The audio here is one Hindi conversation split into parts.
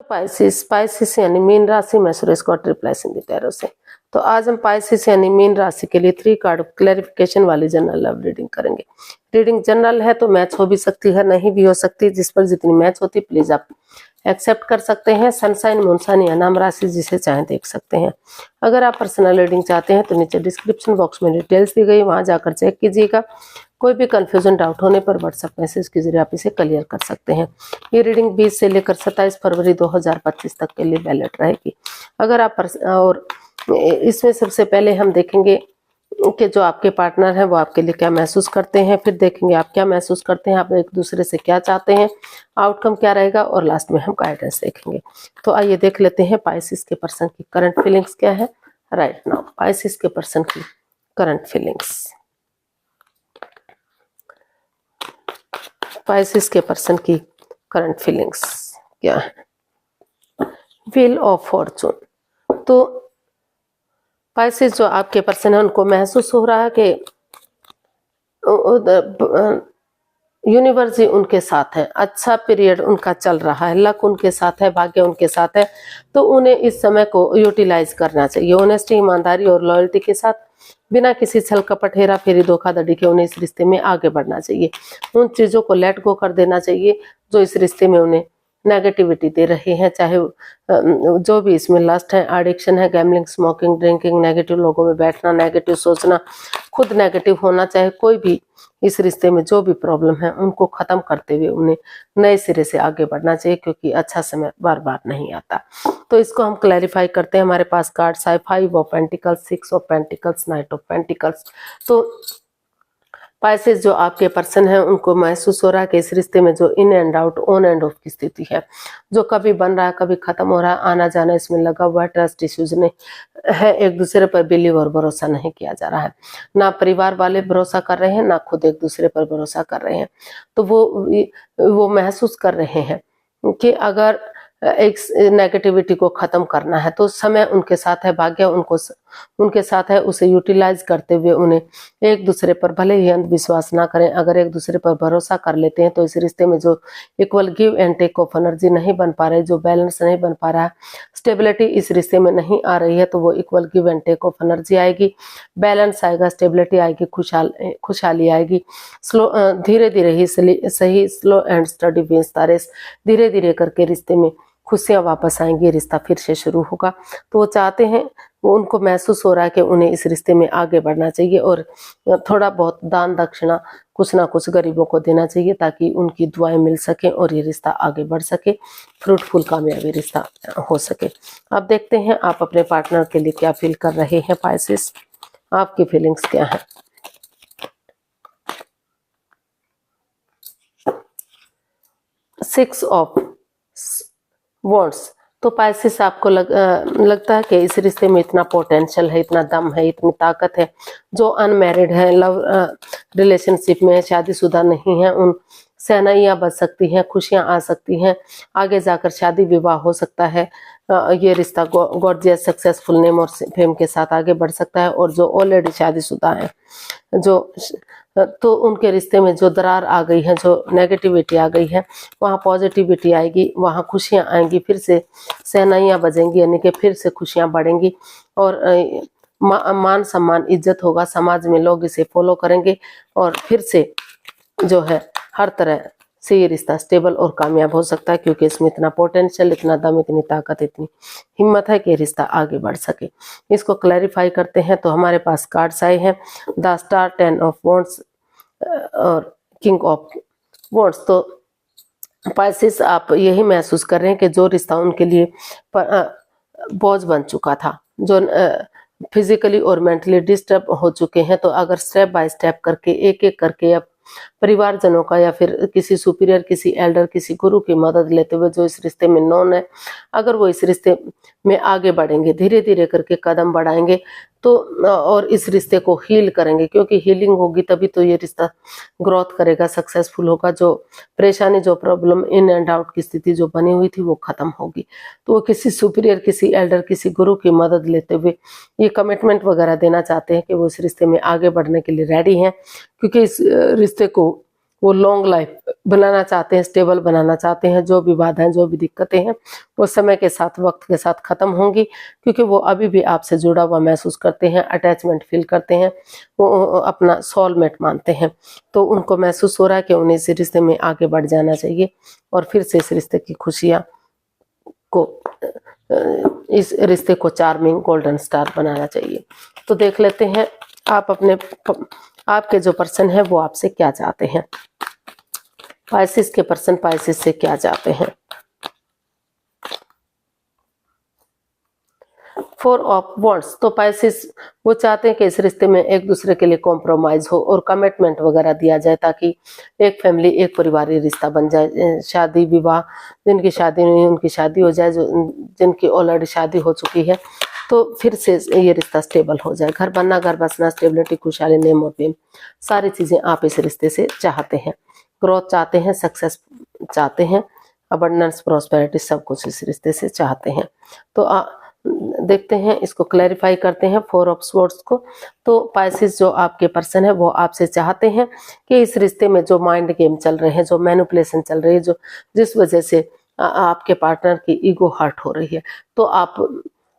पाइसिस पाइसिस यानी मीन राशि में Suresh got replies in the tarot से। तो आज हम पाइसिस यानी मीन राशि के लिए 3 कार्ड क्लैरिफिकेशन वाली जनरल लव रीडिंग करेंगे। रीडिंग जनरल है तो मैच हो भी सकती है, नहीं भी हो सकती। जिस पर जितनी मैच होती प्लीज आप एक्सेप्ट कर सकते हैं। सनसाइन मूनसाइन या नाम राशि जिसे चाहें देख सकते हैं। अगर आप पर्सनल रीडिंग चाहते हैं तो नीचे डिस्क्रिप्शन बॉक्स में डिटेल्स दी गई, वहां जाकर चेक कीजिएगा। कोई भी कंफ्यूजन डाउट होने पर व्हाट्सएप मैसेज के जरिए आप इसे क्लियर कर सकते हैं। ये रीडिंग 20 से लेकर 27 फरवरी 2025 तक के लिए वैलिड रहेगी। अगर आप और इसमें सबसे पहले हम देखेंगे कि जो आपके पार्टनर हैं वो आपके लिए क्या महसूस करते हैं, फिर देखेंगे आप क्या महसूस करते हैं, आप एक दूसरे से क्या चाहते हैं, आउटकम क्या रहेगा, और लास्ट में हम गाइडेंस देखेंगे। तो आइए देख लेते हैं पाइसिस के पर्सन की करंट फीलिंग्स क्या है राइट नाउ। पाइसिस के पर्सन की करंट फीलिंग्स, पाइसिस के पर्सन की करंट फीलिंग्स क्या है। Wheel of Fortune. तो पाइसिस जो आपके पर्सन है उनको महसूस हो रहा है कि यूनिवर्स ही उनके साथ है, अच्छा पीरियड उनका चल रहा है, लक उनके साथ है, भाग्य उनके साथ है। तो उन्हें इस समय को यूटिलाइज करना चाहिए। ऑनेस्टी, ईमानदारी और लॉयल्टी के साथ बिना किसी छल कपट, हेरा फेरी, धोखाधड़ी के उन्हें इस रिश्ते में आगे बढ़ना चाहिए। उन चीजों को लेट गो कर देना चाहिए जो इस रिश्ते में उन्हें नेगेटिविटी दे रहे हैं, चाहे जो भी इसमें लस्ट है, एडिक्शन है, गैम्बलिंग, स्मोकिंग, ड्रिंकिंग, नेगेटिव लोगों में बैठना, नेगेटिव सोचना, खुद नेगेटिव होना, चाहे कोई भी इस रिश्ते में जो भी प्रॉब्लम है उनको खत्म करते हुए उन्हें नए सिरे से आगे बढ़ना चाहिए, क्योंकि अच्छा समय बार बार नहीं आता। तो इसको हम क्लैरिफाई करते हैं। हमारे पास कार्ड्स है 5 of pentacles, 6 of pentacles, night of pentacles. तो पाइसेस जो आपके पर्सन है उनको महसूस हो रहा है कि इस रिश्ते में जो in and out, on end of की स्थिति है, जो कभी बन रहा है कभी खत्म हो रहा है, आना जाना इसमें लगा हुआ है, ट्रस्ट इश्यूज नहीं है, एक दूसरे पर बिलीव और भरोसा नहीं किया जा रहा है, ना परिवार वाले भरोसा कर रहे हैं, ना खुद एक दूसरे पर भरोसा कर रहे हैं। तो वो महसूस कर रहे हैं कि अगर एक नेगेटिविटी को खत्म करना है तो समय उनके साथ है, भाग्य उनके साथ है। उसे यूटिलाइज करते हुए उन्हें एक दूसरे पर भले ही अंधविश्वास ना करें, अगर एक दूसरे पर भरोसा कर लेते हैं तो इस रिश्ते में जो equal give and take of energy नहीं बन पा रही, जो बैलेंस नहीं बन पा रहा है, स्टेबिलिटी इस रिश्ते में नहीं आ रही है, तो वो equal give and take of energy आएगी, बैलेंस आएगा, स्टेबिलिटी आएगी, खुशहाली आएगी। स्लो धीरे धीरे ही सही slow and steady wins the race, धीरे धीरे करके रिश्ते में खुशियां वापस आएंगी, रिश्ता फिर से शुरू होगा। तो वो चाहते हैं, वो उनको महसूस हो रहा है कि उन्हें इस रिश्ते में आगे बढ़ना चाहिए और थोड़ा बहुत दान दक्षिणा कुछ ना कुछ गरीबों को देना चाहिए, ताकि उनकी दुआएं मिल सके और ये रिश्ता आगे बढ़ सके, फ्रूटफुल कामयाबी रिश्ता हो सके। अब देखते हैं आप अपने पार्टनर के लिए क्या फील कर रहे हैं पाइसेस, आपकी फीलिंग्स क्या है। Six of wands. तो पाइसेस आपको लगता है कि इस रिश्ते में इतना पोटेंशियल है, इतना दम है, इतनी ताकत है। जो अनमैरिड है, लव रिलेशनशिप में शादीशुदा नहीं है, उन सहनाइयाँ बच सकती हैं, खुशियाँ आ सकती हैं, आगे जाकर शादी विवाह हो सकता है। ये रिश्ता गॉर्जियस, सक्सेसफुल नेम और फेम के साथ आगे बढ़ सकता है। और जो ऑलरेडी शादीशुदा है, जो तो उनके रिश्ते में जो दरार आ गई है, जो नेगेटिविटी आ गई है, वहाँ पॉजिटिविटी आएगी, वहाँ खुशियाँ आएंगी, फिर से सहनाइयाँ बजेंगी, यानी कि फिर से खुशियाँ बढ़ेंगी और मान सम्मान इज्जत होगा, समाज में लोग इसे फॉलो करेंगे और फिर से जो है हर तरह से ये रिश्ता स्टेबल और कामयाब हो सकता है, क्योंकि इसमें इतना पोटेंशियल, इतना दम, इतनी ताकत, इतनी हिम्मत है कि रिश्ता आगे बढ़ सके। इसको क्लैरिफाई करते हैं। तो हमारे पास कार्ड्स आए हैं द स्टार, 10 ऑफ वॉन्ड्स और किंग ऑफ वॉन्ड्स। तो पाइसेस आप यही महसूस कर रहे हैं कि जो रिश्ता उनके लिए बोझ बन चुका था, जो फिजिकली और मेंटली डिस्टर्ब हो चुके हैं, तो अगर स्टेप बाय स्टेप करके, एक एक करके, या परिवारजनों का या फिर किसी सुपीरियर, किसी एल्डर, किसी गुरु की मदद लेते हुए जो इस रिश्ते में नॉन है, अगर वो इस रिश्ते में आगे बढ़ेंगे, धीरे धीरे करके कदम बढ़ाएंगे तो और इस रिश्ते को हील करेंगे, क्योंकि हीलिंग होगी तभी तो ये रिश्ता ग्रोथ करेगा, सक्सेसफुल होगा। जो परेशानी, जो प्रॉब्लम, इन एंड आउट की स्थिति जो बनी हुई थी वो खत्म होगी। तो वो किसी सुपीरियर, किसी एल्डर, किसी गुरु की मदद लेते हुए ये कमिटमेंट वगैरह देना चाहते हैं कि वो इस रिश्ते में आगे बढ़ने के लिए रेडी हैं, क्योंकि इस रिश्ते को वो लॉन्ग लाइफ बनाना चाहते हैं, स्टेबल बनाना चाहते हैं। जो भी बाधाएं, जो भी दिक्कतें हैं, वो समय के साथ, वक्त के साथ खत्म होंगी, क्योंकि वो अभी भी आपसे जुड़ा हुआ महसूस करते हैं, अटैचमेंट फील करते हैं, वो अपना सोलमेट मानते हैं। तो उनको महसूस हो रहा है कि उन्हें इस रिश्ते में आगे बढ़ जाना चाहिए और फिर से इस रिश्ते की खुशियाँ को, इस रिश्ते को चार्मिंग गोल्डन स्टार बनाना चाहिए। तो देख लेते हैं आपके जो पर्सन है वो आपसे क्या चाहते हैं। पाइसेस के पर्सन पाइसेस से क्या चाहते हैं। 4 ऑफ वॉन्ड्स, तो पाइसेस वो चाहते हैं कि इस रिश्ते में एक दूसरे के लिए कॉम्प्रोमाइज हो और कमिटमेंट वगैरह दिया जाए, ताकि एक फैमिली, एक परिवारिक रिश्ता बन जाए। शादी विवाह, जिनकी शादी नहीं उनकी शादी हो जाए, जो जिनकी ऑलरेडी शादी हो चुकी है तो फिर से ये रिश्ता स्टेबल हो जाए। घर बनना, घर बसना, स्टेबिलिटी, खुशहाली, नेम और फेम, सारी चीजें आप इस रिश्ते से चाहते हैं। ग्रोथ चाहते हैं, सक्सेस चाहते हैं, अबंडेंस, प्रॉस्पेरिटी, सब कुछ इस रिश्ते से चाहते हैं। तो देखते हैं, इसको क्लैरिफाई करते हैं 4 ऑफ स्वॉर्ड्स को। तो पाइसेस जो आपके पर्सन है वो आपसे चाहते हैं कि इस रिश्ते में जो माइंड गेम चल रहे हैं, जो मैनिपुलेशन चल रही है, जो जिस वजह से आपके पार्टनर की ईगो हर्ट हो रही है, तो आप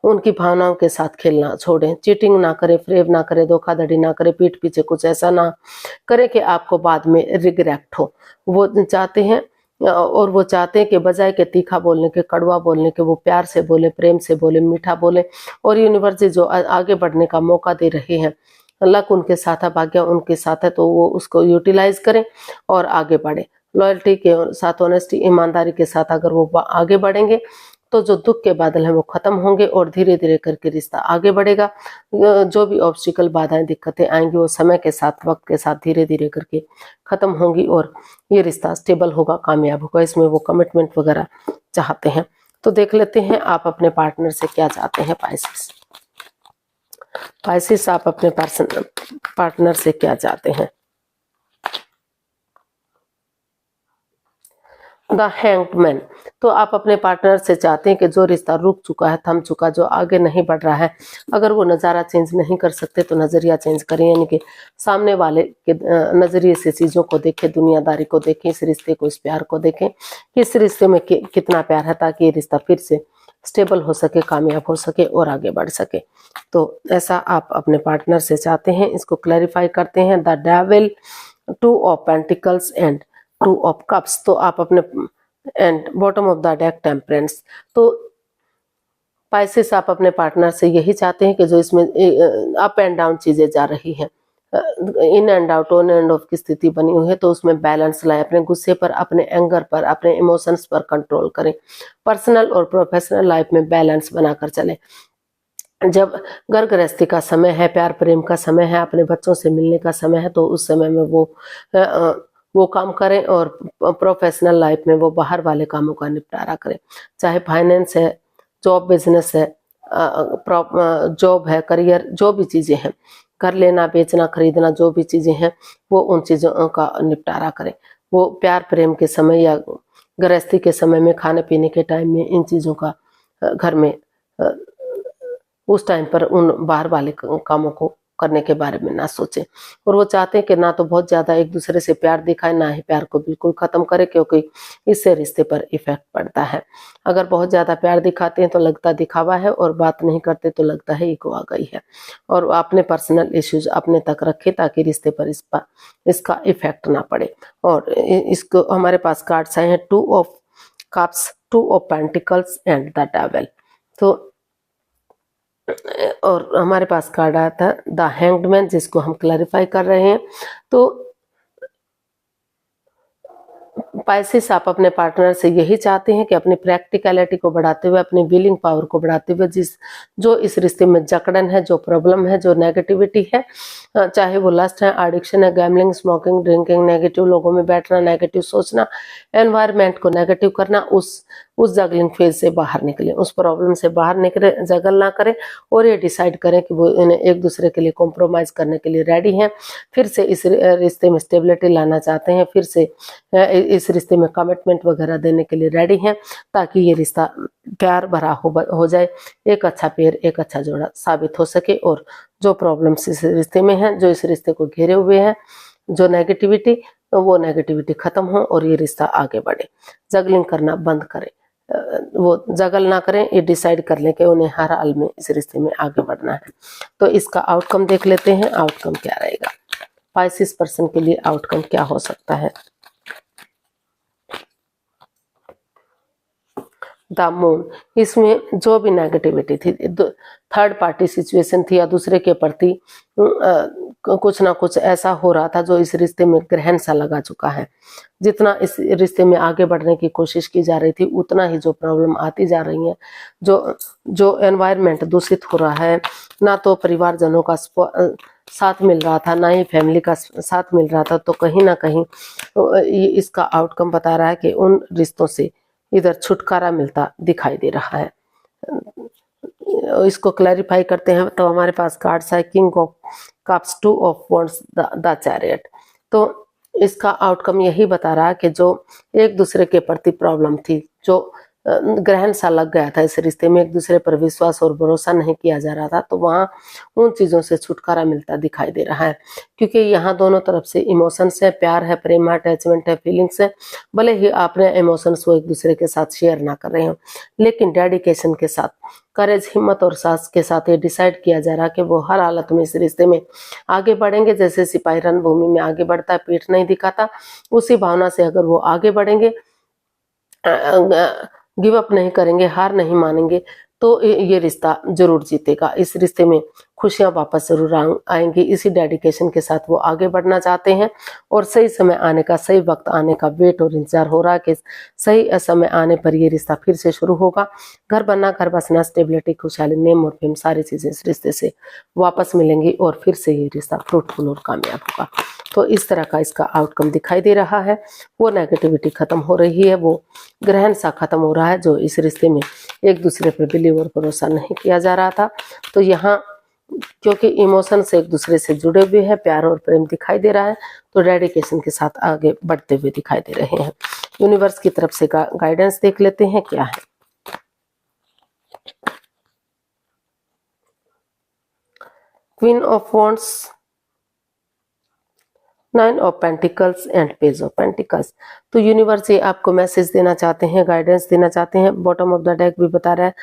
उनकी भावनाओं के साथ खेलना छोड़ें। चीटिंग ना करें, फ्रेब ना करें, धोखाधड़ी ना करें, पीठ पीछे कुछ ऐसा ना करें कि आपको बाद में रिग्रेट हो। वो चाहते हैं और वो चाहते हैं कि बजाय के तीखा बोलने के, कड़वा बोलने के, वो प्यार से बोले, प्रेम से बोले, मीठा बोले। और यूनिवर्स जो आगे बढ़ने का मौका दे रहे हैं, लक उनके साथ है, भाग्य उनके साथ है, तो वो उसको यूटिलाइज करें और आगे बढ़े। लॉयल्टी के साथ, ऑनेस्टी, ईमानदारी के साथ अगर वो आगे बढ़ेंगे तो जो दुख के बादल हैं वो खत्म होंगे और धीरे धीरे करके रिश्ता आगे बढ़ेगा। जो भी ऑब्स्टिकल, बाधाएं, दिक्कतें आएंगी वो समय के साथ, वक्त के साथ धीरे धीरे करके खत्म होंगी और ये रिश्ता स्टेबल होगा, कामयाब होगा। इसमें वो कमिटमेंट वगैरह चाहते हैं। तो देख लेते हैं आप अपने पार्टनर से क्या चाहते हैं। पाइसेस आप अपने पार्टनर से क्या चाहते हैं। द हैंग्ड मैन, तो आप अपने पार्टनर से चाहते हैं कि जो रिश्ता रुक चुका है, थम चुका, जो आगे नहीं बढ़ रहा है, अगर वो नज़ारा चेंज नहीं कर सकते तो नज़रिया चेंज करें, यानी कि सामने वाले के नज़रिए से चीज़ों को देखें, दुनियादारी को देखें, इस रिश्ते को, इस प्यार को देखें कि इस रिश्ते में कितना प्यार है, ताकि ये रिश्ता फिर से स्टेबल हो सके, कामयाब हो सके और आगे बढ़ सके। तो ऐसा आप अपने पार्टनर से चाहते हैं। इसको क्लैरिफाई करते हैं। The devil, 2 of pentacles and 2 of cups, तो आप अपने and bottom of the deck temperance, तो पाइसेस आप अपने पार्टनर से यही चाहते हैं कि जो इसमें अप एंड डाउन चीजें जा रही हैं, in and out, on end of की स्थिति बनी हुई है, तो उसमें बैलेंस लाए। अपने गुस्से पर, अपने एंगर पर, अपने इमोशंस पर कंट्रोल करें। पर्सनल और प्रोफेशनल लाइफ में बैलेंस बनाकर चले। जब घर गृहस्थी का समय है, प्यार प्रेम का समय है, अपने बच्चों से मिलने का समय है, तो उस समय में वो काम करें और प्रोफेशनल लाइफ में वो बाहर वाले कामों का निपटारा करें। चाहे फाइनेंस है, जॉब, बिजनेस है, जॉब है, करियर, जो भी चीज़ें हैं, घर लेना, बेचना, खरीदना, जो भी चीज़ें हैं, वो उन चीज़ों का निपटारा करें। वो प्यार प्रेम के समय या गृहस्थी के समय में, खाने पीने के टाइम में, इन चीज़ों का घर में उस टाइम पर उन बाहर वाले कामों को करने के बारे में ना सोचें। और वो चाहते हैं कि ना तो बहुत ज़्यादा एक दूसरे से प्यार दिखाए, ना ही प्यार को बिल्कुल ख़त्म करे, क्योंकि इससे रिश्ते पर इफेक्ट पड़ता है। अगर बहुत ज़्यादा प्यार दिखाते हैं तो लगता दिखावा है, और बात नहीं करते तो लगता है ईगो आ गई है। और अपने पर्सनल इश्यूज अपने तक रखें, ताकि रिश्ते पर इसका इफेक्ट ना पड़े। और इसको हमारे पास कार्ड्स आए हैं 2 of cups, 2 of pentacles and the devil. तो और हमारे पास कार्ड आया था द हैंग्ड मैन, जिसको हम क्लैरिफाई कर रहे हैं। तो पाइसेस आप अपने पार्टनर से यही चाहते हैं कि अपनी प्रैक्टिकलिटी को बढ़ाते हुए, अपनी विलिंग पावर को बढ़ाते हुए, जो इस रिश्ते में जकड़न है, जो प्रॉब्लम है, जो नेगेटिविटी है, चाहे वो लस्ट है, एडिक्शन है, गैमलिंग, स्मोकिंग, ड्रिंकिंग, नेगेटिव लोगों में बैठना, नेगेटिव सोचना, एनवायरनमेंट को नेगेटिव करना, उस जगलिंग फेज से बाहर निकले, उस प्रॉब्लम से बाहर निकले, जगल ना करें और ये डिसाइड करें कि वो इन्हें एक दूसरे के लिए कॉम्प्रोमाइज करने के लिए रेडी हैं। फिर से इस रिश्ते में स्टेबिलिटी लाना चाहते हैं, फिर से इस रिश्ते में कमिटमेंट वगैरह देने के लिए रेडी हैं, ताकि ये रिश्ता प्यार भरा हो जाए, एक अच्छा पेड़, एक अच्छा जोड़ा साबित हो सके। और जो प्रॉब्लम्स इस रिश्ते में हैं, जो इस रिश्ते को घेरे हुए हैं, जो नेगेटिविटी, वो नेगेटिविटी खत्म हो और ये रिश्ता आगे बढ़े। जगलिंग करना बंद करें, वो जगल ना करें, ये डिसाइड कर लें कि उन्हें हर हाल में इस रिश्ते में आगे बढ़ना है। तो इसका आउटकम देख लेते हैं, आउटकम क्या रहेगा। पाइसिस पर्सन के लिए आउटकम क्या हो सकता है। द मून, इसमें जो भी नेगेटिविटी थी, थर्ड पार्टी सिचुएशन थी या दूसरे के प्रति कुछ ना कुछ ऐसा हो रहा था जो इस रिश्ते में ग्रहण सा लगा चुका है। जितना इस रिश्ते में आगे बढ़ने की कोशिश की जा रही थी उतना ही जो प्रॉब्लम आती जा रही है, जो एनवायरनमेंट दूषित हो रहा है, ना तो परिवारजनों का साथ मिल रहा था, ना ही फैमिली का साथ मिल रहा था, तो कहीं ना कहीं इसका आउटकम बता रहा है कि उन रिश्तों से इधर छुटकारा मिलता दिखाई दे रहा है। इसको क्लैरिफाई करते हैं तो हमारे पास कार्ड्स है king of cups, 2 of wands, the chariot. तो इसका आउटकम यही बता रहा है कि जो एक दूसरे के प्रति प्रॉब्लम थी, जो ग्रहण सा लग गया था इस रिश्ते में, एक दूसरे पर विश्वास और भरोसा नहीं किया जा रहा था, तो वहाँ उन चीज़ों से छुटकारा मिलता दिखाई दे रहा है। क्योंकि यहाँ दोनों तरफ से इमोशंस है, प्यार है, प्रेम है, अटैचमेंट है, फीलिंग्स है। भले ही आपने इमोशंस को एक दूसरे के साथ शेयर ना कर रहे हो, लेकिन डेडिकेशन के साथ, करेज, हिम्मत और साहस के साथ ये डिसाइड किया जा रहा है कि वो हर हालत में इस रिश्ते में आगे बढ़ेंगे। जैसे सिपाही रणभूमि में आगे बढ़ता है, पीठ नहीं दिखाता, उसी भावना से अगर वो आगे बढ़ेंगे, गिव अप नहीं करेंगे, हार नहीं मानेंगे, तो ये रिश्ता जरूर जीतेगा। इस रिश्ते में खुशियां वापस जरूर आएंगी। इसी डेडिकेशन के साथ वो आगे बढ़ना चाहते हैं और सही समय आने का, सही वक्त आने का वेट और इंतजार हो रहा है कि सही समय आने पर ये रिश्ता फिर से शुरू होगा। घर बनना, घर बसना, स्टेबिलिटी, खुशहाली, नेम और फेम, सारी चीजें इस रिश्ते से वापस मिलेंगी और फिर से ये रिश्ता फ्रूटफुल और कामयाब होगा। तो इस तरह का इसका आउटकम दिखाई दे रहा है। वो नेगेटिविटी खत्म हो रही है, वो ग्रहण सा खत्म हो रहा है जो इस रिश्ते में एक दूसरे पर बिलीव और भरोसा नहीं किया जा रहा था। तो यहाँ क्योंकि इमोशन से एक दूसरे से जुड़े हुए हैं, प्यार और प्रेम दिखाई दे रहा है, तो डेडिकेशन के साथ आगे बढ़ते हुए दिखाई दे रहे हैं। यूनिवर्स की तरफ से गाइडेंस देख लेते हैं क्या है। Queen of wands, 9 of pentacles and page of pentacles. तो यूनिवर्स ये आपको मैसेज देना चाहते हैं, गाइडेंस देना चाहते हैं। बॉटम ऑफ द डेक भी बता रहा है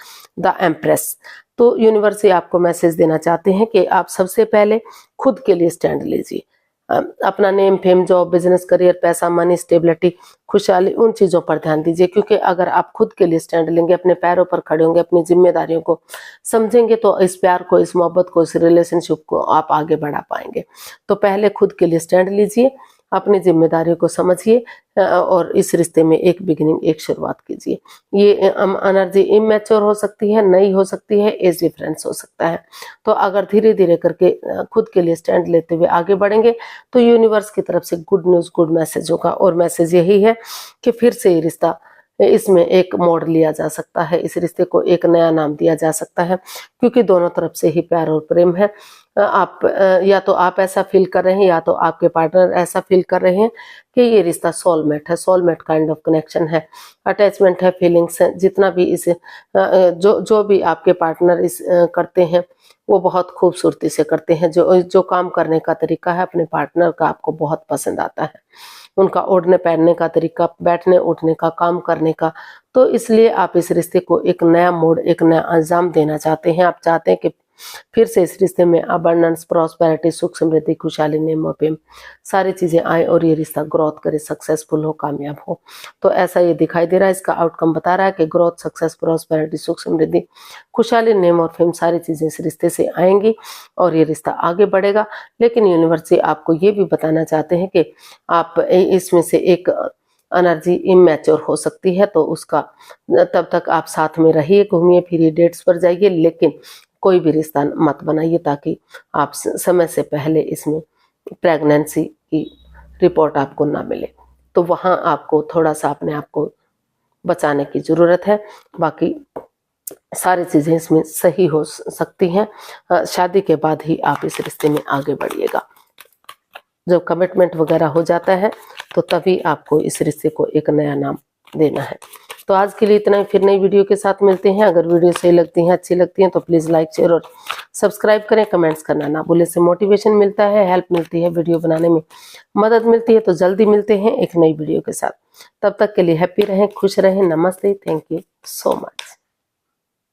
द एम्प्रेस। तो यूनिवर्स ये आपको मैसेज देना चाहते हैं कि आप सबसे पहले खुद के लिए स्टैंड लीजिए। अपना name, fame, job, business, career, पैसा, मनी, स्टेबिलिटी, खुशहाली, उन चीज़ों पर ध्यान दीजिए। क्योंकि अगर आप खुद के लिए स्टैंड लेंगे, अपने पैरों पर खड़े होंगे, अपनी जिम्मेदारियों को समझेंगे, तो इस प्यार को, इस मोहब्बत को, इस रिलेशनशिप को आप आगे बढ़ा पाएंगे। तो पहले खुद के लिए स्टैंड लीजिए, अपनी जिम्मेदारियों को समझिए और इस रिश्ते में एक बिगिनिंग, एक शुरुआत कीजिए। ये एनर्जी इमैच्योर हो सकती है, नई हो सकती है, एज डिफरेंस हो सकता है। तो अगर धीरे धीरे करके खुद के लिए स्टैंड लेते हुए आगे बढ़ेंगे तो यूनिवर्स की तरफ से गुड न्यूज़, गुड मैसेज होगा। और मैसेज यही है कि फिर से ये रिश्ता, इसमें एक मोड़ लिया जा सकता है, इस रिश्ते को एक नया नाम दिया जा सकता है। क्योंकि दोनों तरफ से ही प्यार और प्रेम है। आप या तो आप ऐसा फील कर रहे हैं या तो आपके पार्टनर ऐसा फील कर रहे हैं कि ये रिश्ता सोलमेट है, सोलमेट काइंड ऑफ कनेक्शन है, अटैचमेंट है, फीलिंग्स है। जितना भी इस जो भी आपके पार्टनर इस करते हैं वो बहुत खूबसूरती से करते हैं। जो काम करने का तरीका है अपने पार्टनर का आपको बहुत पसंद आता है, उनका ओढ़ने पहनने का तरीका, बैठने उठने का, काम करने का। तो इसलिए आप इस रिश्ते को एक नया मोड़, एक नया अंजाम देना चाहते हैं। आप चाहते हैं कि फिर से इस रिश्ते में अबंडेंस, प्रॉस्पेरिटी, सुख, समृद्धि, खुशहाली, नेम और प्रेम, सारी चीजें आए और ये रिश्ता ग्रोथ करे, सक्सेसफुल हो, कामयाब हो। तो ऐसा ये दिखाई दे रहा है। इसका आउटकम बता रहा है कि ग्रोथ, सक्सेस, प्रॉस्पेरिटी, सुख, समृद्धि, खुशहाली, नेम और फेम, सारी चीजें इस रिश्ते से आएंगी और ये रिश्ता आगे बढ़ेगा। लेकिन यूनिवर्स आपको ये भी बताना चाहते हैं कि आप इसमें से एक एनर्जी इमैच्योर हो सकती है, तो उसका तब तक आप साथ में रहिए, घूमिए फिरिए, डेट्स पर जाइए, लेकिन कोई भी रिश्ता मत बनाइए ताकि आप समय से पहले इसमें प्रेगनेंसी की रिपोर्ट आपको ना मिले। तो वहाँ आपको थोड़ा सा अपने आप को बचाने की ज़रूरत है। बाकी सारी चीज़ें इसमें सही हो सकती हैं। शादी के बाद ही आप इस रिश्ते में आगे बढ़िएगा। जब कमिटमेंट वगैरह हो जाता है तो तभी आपको इस रिश्ते को एक नया नाम देना है। तो आज के लिए इतना ही, फिर नई वीडियो के साथ मिलते हैं। अगर वीडियो सही लगती है, अच्छी लगती है तो प्लीज़ लाइक शेयर और सब्सक्राइब करें। कमेंट्स करना ना भूलें, से मोटिवेशन मिलता है, हेल्प मिलती है, वीडियो बनाने में मदद मिलती है। तो जल्दी मिलते हैं एक नई वीडियो के साथ। तब तक के लिए हैप्पी रहें, खुश रहें। नमस्ते, थैंक यू सो मच।